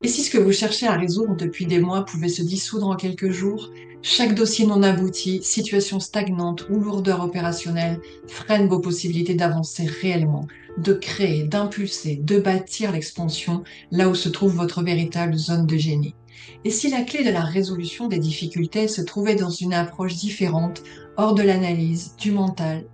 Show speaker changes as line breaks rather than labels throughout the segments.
Et si ce que vous cherchez à résoudre depuis des mois pouvait se dissoudre en quelques jours, chaque dossier non abouti, situation stagnante ou lourdeur opérationnelle freine vos possibilités d'avancer réellement, de créer, d'impulser, de bâtir l'expansion là où se trouve votre véritable zone de génie. Et si la clé de la résolution des difficultés se trouvait dans une approche différente, hors de l'analyse, du mental?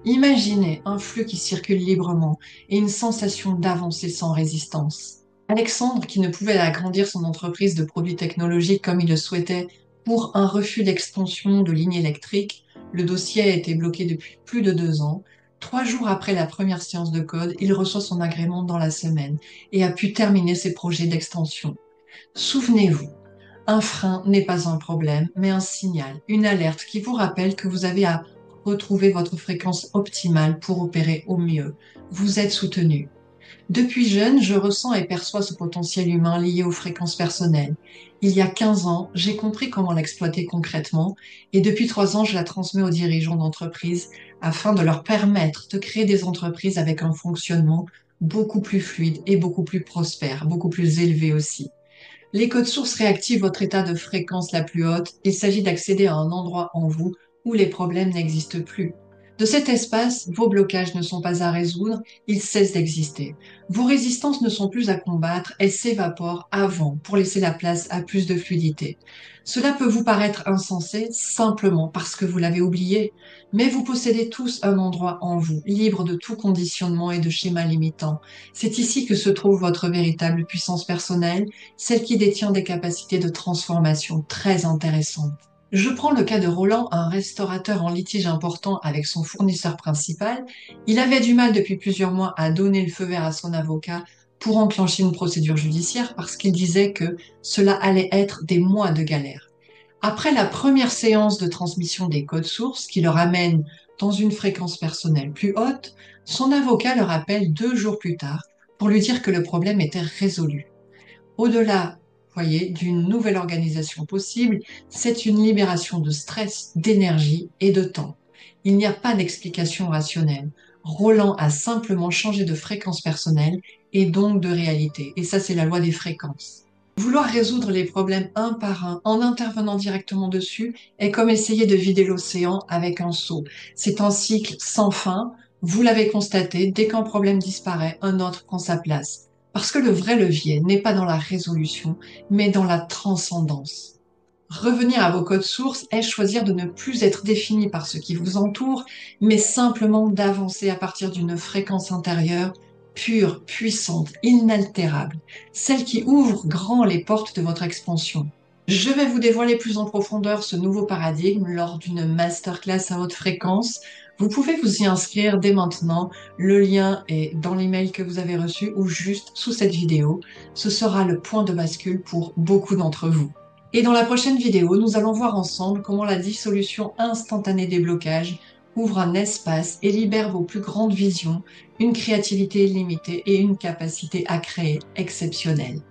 Imaginez un flux qui circule librement et une sensation d'avancer sans résistance. Alexandre, qui ne pouvait agrandir son entreprise de produits technologiques comme il le souhaitait pour un refus d'extension de lignes électriques, le dossier a été bloqué depuis plus de 2 ans. 3 jours après la première séance de code, il reçoit son agrément dans la semaine et a pu terminer ses projets d'extension. Souvenez-vous, un frein n'est pas un problème, mais un signal, une alerte qui vous rappelle que vous avez à retrouver votre fréquence optimale pour opérer au mieux. Vous êtes soutenu. Depuis jeune, je ressens et perçois ce potentiel humain lié aux fréquences personnelles. Il y a 15 ans, j'ai compris comment l'exploiter concrètement et depuis 3 ans, je la transmets aux dirigeants d'entreprise afin de leur permettre de créer des entreprises avec un fonctionnement beaucoup plus fluide et beaucoup plus prospère, beaucoup plus élevé aussi. Les codes sources réactivent votre état de fréquence la plus haute. Il s'agit d'accéder à un endroit en vous où les problèmes n'existent plus. De cet espace, vos blocages ne sont pas à résoudre, ils cessent d'exister. Vos résistances ne sont plus à combattre, elles s'évaporent avant pour laisser la place à plus de fluidité. Cela peut vous paraître insensé simplement parce que vous l'avez oublié, mais vous possédez tous un endroit en vous, libre de tout conditionnement et de schéma limitant. C'est ici que se trouve votre véritable puissance personnelle, celle qui détient des capacités de transformation très intéressantes. Je prends le cas de Roland, un restaurateur en litige important avec son fournisseur principal. Il avait du mal depuis plusieurs mois à donner le feu vert à son avocat pour enclencher une procédure judiciaire parce qu'il disait que cela allait être des mois de galère. Après la première séance de transmission des codes sources qui le ramène dans une fréquence personnelle plus haute, son avocat le rappelle 2 jours plus tard pour lui dire que le problème était résolu. Au-delà, voyez, d'une nouvelle organisation possible, c'est une libération de stress, d'énergie et de temps. Il n'y a pas d'explication rationnelle. Roland a simplement changé de fréquence personnelle et donc de réalité. Et ça, c'est la loi des fréquences. Vouloir résoudre les problèmes un par un en intervenant directement dessus est comme essayer de vider l'océan avec un seau. C'est un cycle sans fin. Vous l'avez constaté, dès qu'un problème disparaît, un autre prend sa place. Parce que le vrai levier n'est pas dans la résolution, mais dans la transcendance. Revenir à vos codes sources est choisir de ne plus être défini par ce qui vous entoure, mais simplement d'avancer à partir d'une fréquence intérieure pure, puissante, inaltérable, celle qui ouvre grand les portes de votre expansion. Je vais vous dévoiler plus en profondeur ce nouveau paradigme lors d'une masterclass à haute fréquence. Vous pouvez vous y inscrire dès maintenant. Le lien est dans l'email que vous avez reçu ou juste sous cette vidéo. Ce sera le point de bascule pour beaucoup d'entre vous. Et dans la prochaine vidéo, nous allons voir ensemble comment la dissolution instantanée des blocages ouvre un espace et libère vos plus grandes visions, une créativité illimitée et une capacité à créer exceptionnelle.